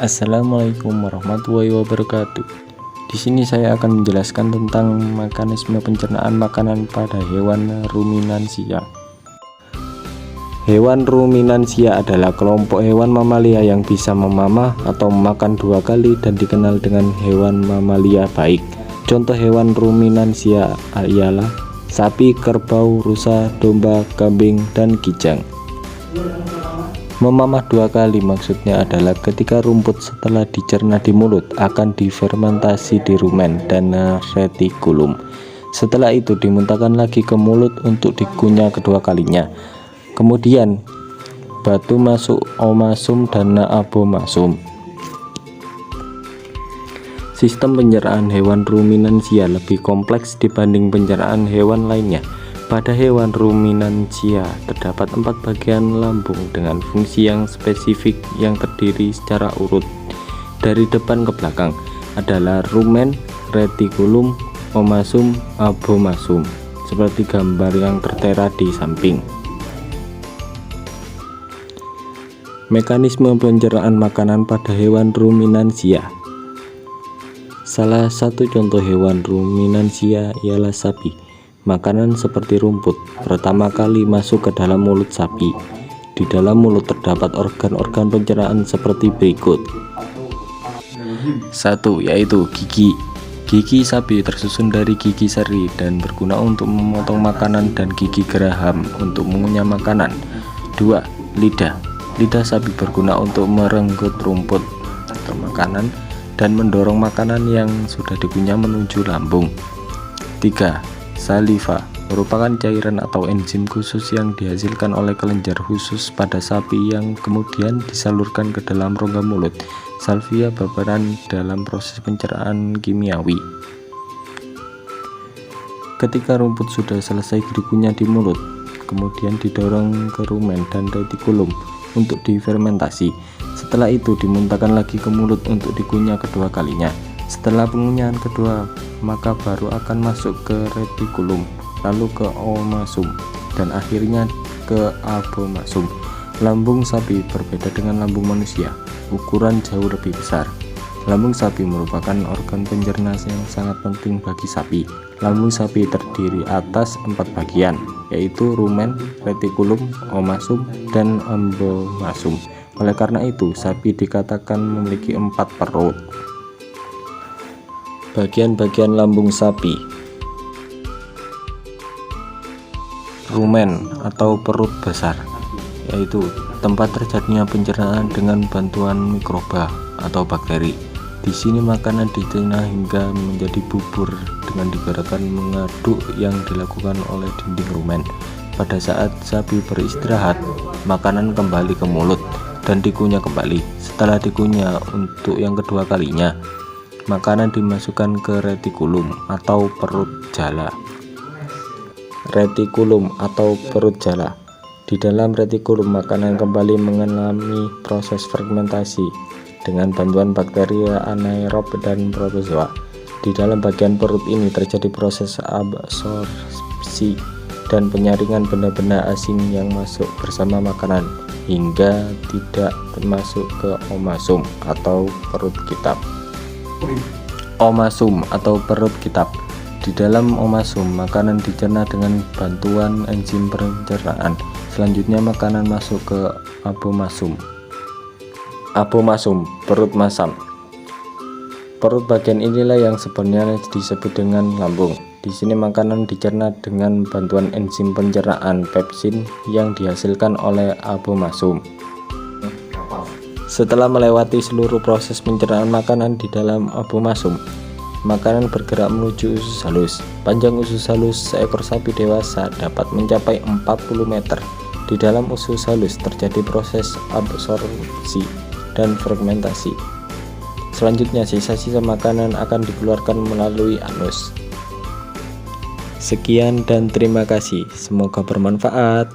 Assalamualaikum warahmatullahi wabarakatuh. Di sini saya akan menjelaskan tentang mekanisme pencernaan makanan pada hewan ruminansia. Hewan ruminansia adalah kelompok hewan mamalia yang bisa memamah atau memakan dua kali dan dikenal dengan hewan mamalia baik. Contoh hewan ruminansia ialah sapi, kerbau, rusa, domba, kambing, dan kijang. Memamah dua kali maksudnya adalah ketika rumput setelah dicerna di mulut akan difermentasi di rumen dan retikulum. Setelah itu dimuntahkan lagi ke mulut untuk dikunyah kedua kalinya. Kemudian batu masuk omasum dan abomasum. Sistem pencernaan hewan ruminansia lebih kompleks dibanding pencernaan hewan lainnya. Pada hewan ruminansia terdapat 4 bagian lambung dengan fungsi yang spesifik yang terdiri secara urut dari depan ke belakang adalah rumen, retikulum, omasum, abomasum seperti gambar yang tertera di samping. Mekanisme pencernaan makanan pada hewan ruminansia. Salah satu contoh hewan ruminansia ialah sapi. Makanan seperti rumput pertama kali masuk ke dalam mulut sapi. Di dalam mulut terdapat organ-organ pencernaan seperti berikut. 1. Yaitu gigi. Gigi sapi tersusun dari gigi seri dan berguna untuk memotong makanan dan gigi geraham untuk mengunyah makanan. 2. Lidah. Lidah sapi berguna untuk merenggut rumput atau makanan dan mendorong makanan yang sudah dikunyah menuju lambung. 3. Saliva merupakan cairan atau enzim khusus yang dihasilkan oleh kelenjar khusus pada sapi yang kemudian disalurkan ke dalam rongga mulut. Salvia berperan dalam proses pencernaan kimiawi. Ketika rumput sudah selesai dikunyah di mulut, kemudian didorong ke rumen dan retikulum untuk difermentasi. Setelah itu dimuntahkan lagi ke mulut untuk dikunyah kedua kalinya. Setelah pengunyahan kedua, maka baru akan masuk ke retikulum, lalu ke omasum, dan akhirnya ke abomasum. Lambung sapi berbeda dengan lambung manusia, ukuran jauh lebih besar. Lambung sapi merupakan organ pencerna yang sangat penting bagi sapi. Lambung sapi terdiri atas 4 bagian, yaitu rumen, retikulum, omasum, dan abomasum. Oleh karena itu, sapi dikatakan memiliki 4 perut. Bagian-bagian lambung sapi. Rumen atau perut besar, yaitu tempat terjadinya pencernaan dengan bantuan mikroba atau bakteri. Di sini makanan dicerna hingga menjadi bubur dengan digerakkan mengaduk yang dilakukan oleh dinding rumen. Pada saat sapi beristirahat, makanan kembali ke mulut dan dikunyah kembali. Setelah dikunyah untuk yang kedua kalinya, makanan dimasukkan ke retikulum atau perut jala. Retikulum atau perut jala. Di dalam retikulum makanan kembali mengalami proses fermentasi dengan bantuan bakteri anaerob dan protozoa. Di dalam bagian perut ini terjadi proses absorpsi dan penyaringan benda-benda asing yang masuk bersama makanan hingga tidak masuk ke omasum atau perut kitab. Omasum atau perut kitab. Di dalam omasum makanan dicerna dengan bantuan enzim pencernaan. Selanjutnya makanan masuk ke abomasum. Abomasum, perut masam. Perut bagian inilah yang sebenarnya disebut dengan lambung. Di sini makanan dicerna dengan bantuan enzim pencernaan pepsin yang dihasilkan oleh abomasum. Setelah melewati seluruh proses pencernaan makanan di dalam abomasum, makanan bergerak menuju usus halus. Panjang usus halus seekor sapi dewasa dapat mencapai 40 meter. Di dalam usus halus terjadi proses absorpsi dan fermentasi. Selanjutnya sisa-sisa makanan akan dikeluarkan melalui anus. Sekian dan terima kasih. Semoga bermanfaat.